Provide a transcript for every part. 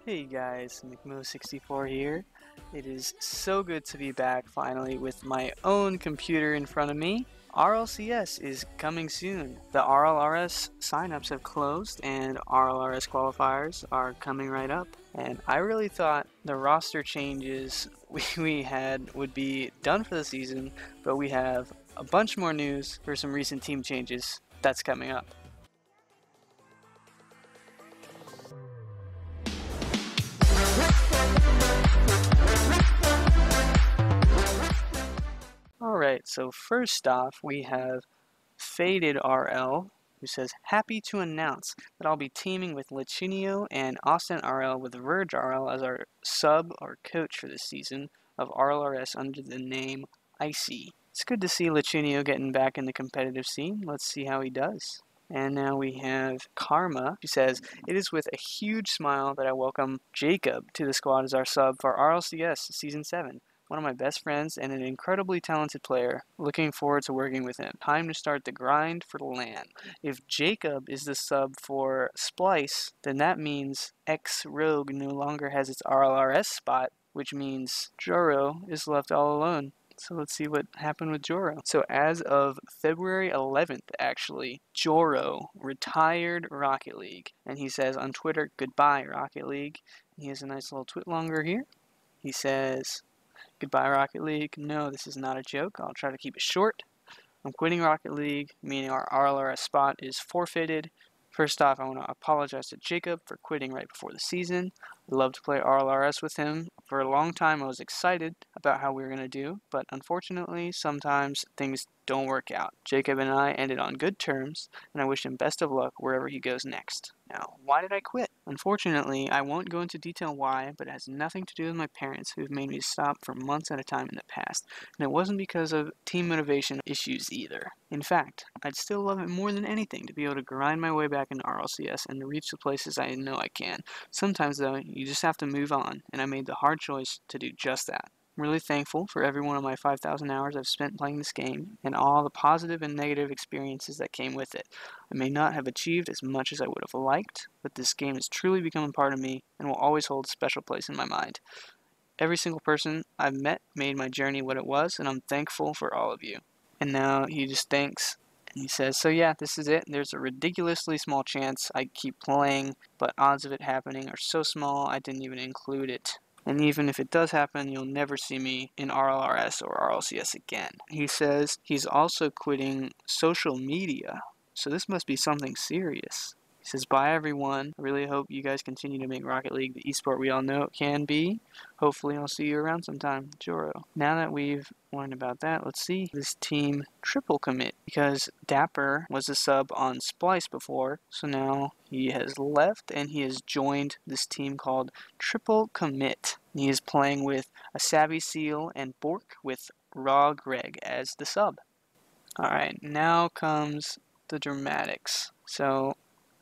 Hey guys, McMo64 here. It is so good to be back finally with my own computer in front of me. RLCS is coming soon. The RLRS signups have closed and RLRS qualifiers are coming right up. And I really thought the roster changes we had would be done for the season, but we have a bunch more news for some recent team changes that's coming up. Alright, so first off we have Faded RL, who says, happy to announce that I'll be teaming with Lichinio and Austin RL with Verge RL as our sub or coach for this season of RLRS under the name Icy. It's good to see Lichinio getting back in the competitive scene. Let's see how he does. And now we have Karma, who says, it is with a huge smile that I welcome Jacob to the squad as our sub for RLCS Season 7. One of my best friends and an incredibly talented player. Looking forward to working with him. Time to start the grind for the LAN. If Jacob is the sub for Splice, then that means X-Rogue no longer has its RLRS spot, which means Joro is left all alone. So let's see what happened with Joro. So as of February 11th, actually, Joro retired Rocket League. And he says on Twitter, goodbye Rocket League. He has a nice little twit longer here. He says, goodbye Rocket League. No, this is not a joke. I'll try to keep it short. I'm quitting Rocket League, meaning our RLRS spot is forfeited. First off, I want to apologize to Jacob for quitting right before the season. I love to play RLRS with him. For a long time, I was excited about how we were going to do, but unfortunately, sometimes things don't work out. Jacob and I ended on good terms, and I wish him best of luck wherever he goes next. Now, why did I quit? Unfortunately, I won't go into detail why, but it has nothing to do with my parents who've made me stop for months at a time in the past, and it wasn't because of team motivation issues either. In fact, I'd still love it more than anything to be able to grind my way back into RLCS and to reach the places I know I can. Sometimes, though, you just have to move on, and I made the hard choice to do just that. I'm really thankful for every one of my 5,000 hours I've spent playing this game, and all the positive and negative experiences that came with it. I may not have achieved as much as I would have liked, but this game has truly become a part of me, and will always hold a special place in my mind. Every single person I've met made my journey what it was, and I'm thankful for all of you. And now he just thanks, and he says, so yeah, this is it. There's a ridiculously small chance I keep playing, but odds of it happening are so small I didn't even include it. And even if it does happen, you'll never see me in RLRS or RLCS again. He says he's also quitting social media, so this must be something serious. He says, bye everyone. I really hope you guys continue to make Rocket League the esport we all know it can be. Hopefully I'll see you around sometime, Joro. Now that we've learned about that, let's see this team triple commit, because Dapper was a sub on Splice before, so now he has left and he has joined this team called Triple Commit. He is playing with a Savvy Seal and Bork with Raw Greg as the sub. Alright, now comes the dramatics. So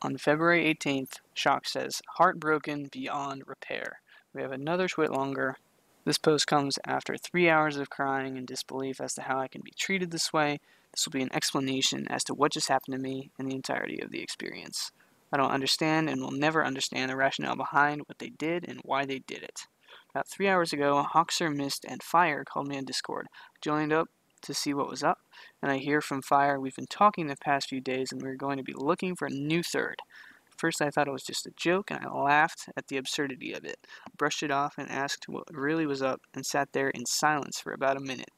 on February 18th, Shock says, heartbroken beyond repair. We have another twit longer. This post comes after 3 hours of crying and disbelief as to how I can be treated this way. This will be an explanation as to what just happened to me and the entirety of the experience. I don't understand and will never understand the rationale behind what they did and why they did it. About 3 hours ago, KUXIR, Mist, and Fire called me on Discord. I joined up to see what was up, and I hear from Fire we've been talking the past few days and we're going to be looking for a new third. First I thought it was just a joke and I laughed at the absurdity of it. I brushed it off and asked what really was up and sat there in silence for about a minute.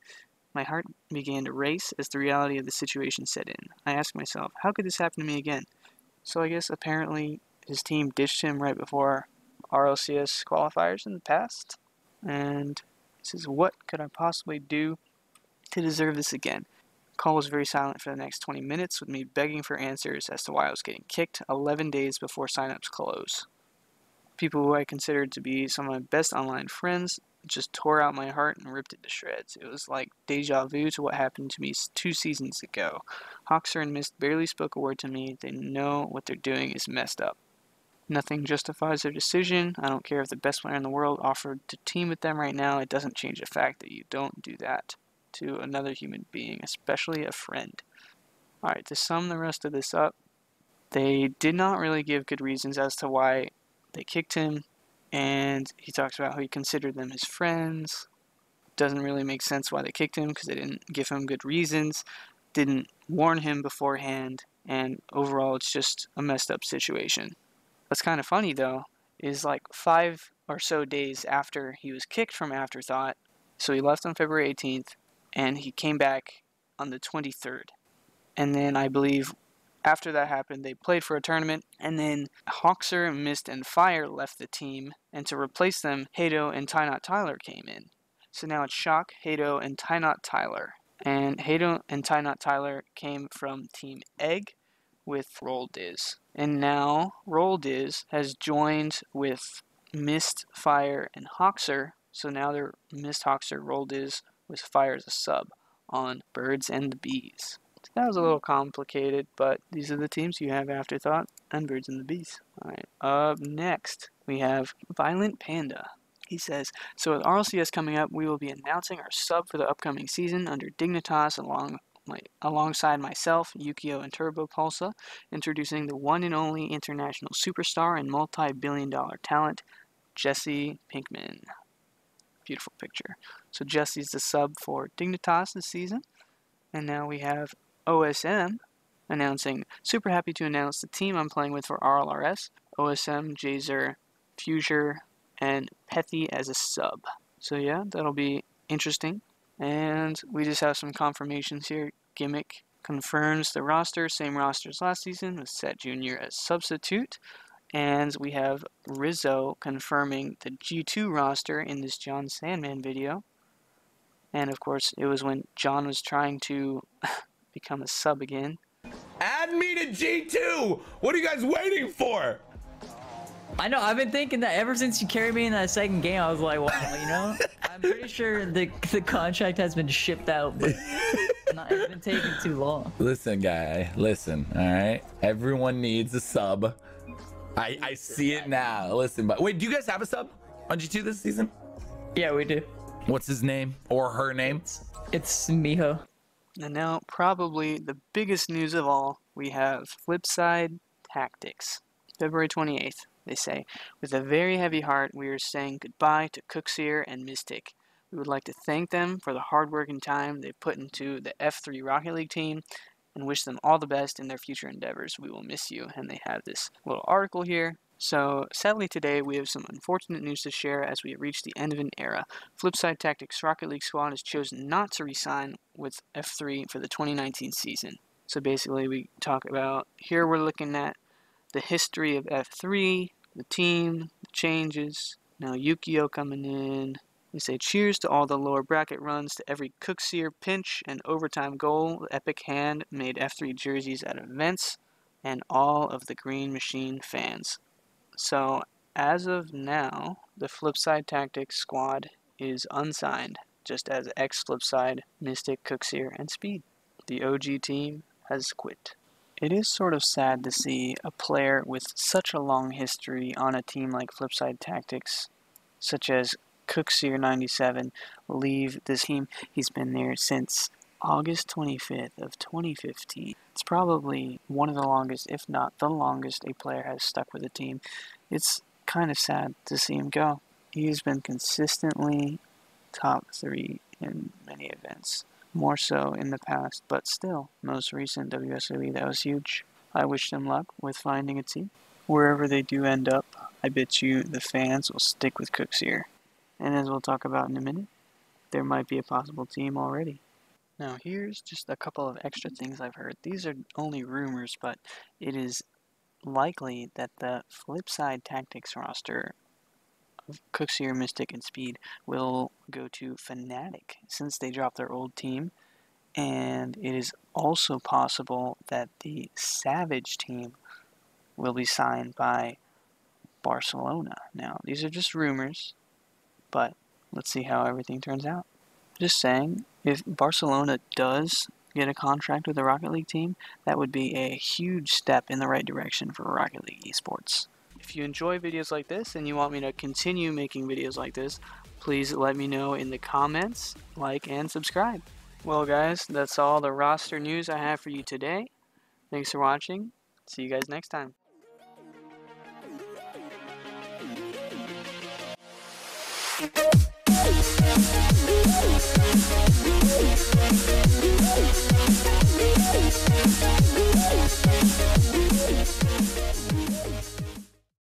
My heart began to race as the reality of the situation set in. I asked myself, how could this happen to me again? So I guess apparently his team ditched him right before RLCS qualifiers in the past. And he says, what could I possibly do to deserve this again? The call was very silent for the next 20 minutes, with me begging for answers as to why I was getting kicked 11 days before signups close. People who I considered to be some of my best online friends just tore out my heart and ripped it to shreds. It was like deja vu to what happened to me 2 seasons ago. KUXIR and Mist barely spoke a word to me. They know what they're doing is messed up. Nothing justifies their decision. I don't care if the best player in the world offered to team with them right now. It doesn't change the fact that you don't do that to another human being, especially a friend. Alright, to sum the rest of this up, they did not really give good reasons as to why they kicked him. and he talks about how he considered them his friends. Doesn't really make sense why they kicked him because they didn't give him good reasons, didn't warn him beforehand, and overall it's just a messed up situation. What's kind of funny though is like 5 or so days after he was kicked from Afterthought, so he left on February 18th and he came back on the 23rd. And then I believe after that happened, they played for a tournament, and then KUXIR, Mist, and Fire left the team, and to replace them, Hato and Ty Tyler came in. So now it's Shock, Hato, and Ty Tyler. And Hato and Ty Tyler came from Team Egg with Roll Diz. And now Roll Diz has joined with Mist, Fire, and KUXIR. So now they're Mist, KUXIR, Roll Diz with Fire as a sub on Birds and the Bees. So that was a little complicated, but these are the teams you have: Afterthought and Birds and the Bees. Alright, up next we have Violent Panda. He says, so with RLCS coming up, we will be announcing our sub for the upcoming season under Dignitas alongside myself, Yukio, and Turbo Pulsa, introducing the one and only international superstar and multi-billion-dollar talent, Jesse Pinkman. Beautiful picture. So Jesse's the sub for Dignitas this season. And now we have OSM announcing, super happy to announce the team I'm playing with for RLRS, OSM, Jazer, Fuser, and Pethy as a sub. So yeah, that'll be interesting. And we just have some confirmations here. Gimmick confirms the roster, same roster as last season, with Set Jr. as substitute. And we have Rizzo confirming the G2 roster in this John Sandman video. And of course, it was when John was trying to become a sub again. Add me to G2! What are you guys waiting for? I know, I've been thinking that ever since you carried me in that second game. I was like, well, you know, I'm pretty sure the contract has been shipped out, but it's been taking too long. Listen, guy, listen, all right? Everyone needs a sub. I see it now. Listen, but wait, do you guys have a sub on G2 this season? Yeah, we do. What's his name or her name? It's Miho. And now, probably the biggest news of all, we have FLIPSID Tactics. February 28th, they say, with a very heavy heart, we are saying goodbye to KUXIR and Mystic. We would like to thank them for the hard work and time they put into the F3 Rocket League team and wish them all the best in their future endeavors. We will miss you. And they have this little article here. So, sadly today, we have some unfortunate news to share as we have reached the end of an era. FLIPSID Tactics Rocket League squad has chosen not to re-sign with F3 for the 2019 season. So basically, we talk about, here we're looking at the history of F3, the team, the changes. Now Yukio coming in. We say cheers to all the lower bracket runs, to every KUXIR pinch and overtime goal. The Epic Hand made F3 jerseys at events, and all of the Green Machine fans. So, as of now, the FLIPSID Tactics squad is unsigned, just as ex-FLIPSID, Mystic, KUXIR, and Speed. The OG team has quit. It is sort of sad to see a player with such a long history on a team like FLIPSID Tactics, such as KUXIR 97, leave this team. He's been there since August 25th of 2015. It's probably one of the longest, if not the longest, a player has stuck with a team. It's kind of sad to see him go. He's been consistently top 3 in many events. More so in the past, but still, most recent WSOE, that was huge. I wish them luck with finding a team. Wherever they do end up, I bet you the fans will stick with KUXIR. And as we'll talk about in a minute, there might be a possible team already. Now here's just a couple of extra things I've heard. These are only rumors, but it is likely that the FLIPSID Tactics roster of KUXIR, Mystic, and Speed will go to Fnatic since they dropped their old team. And it is also possible that the Savage team will be signed by Barcelona. Now, these are just rumors, but let's see how everything turns out. Just saying, if Barcelona does get a contract with the Rocket League team, that would be a huge step in the right direction for Rocket League esports. If you enjoy videos like this and you want me to continue making videos like this, please let me know in the comments, like, and subscribe. Well guys, that's all the roster news I have for you today. Thanks for watching. See you guys next time.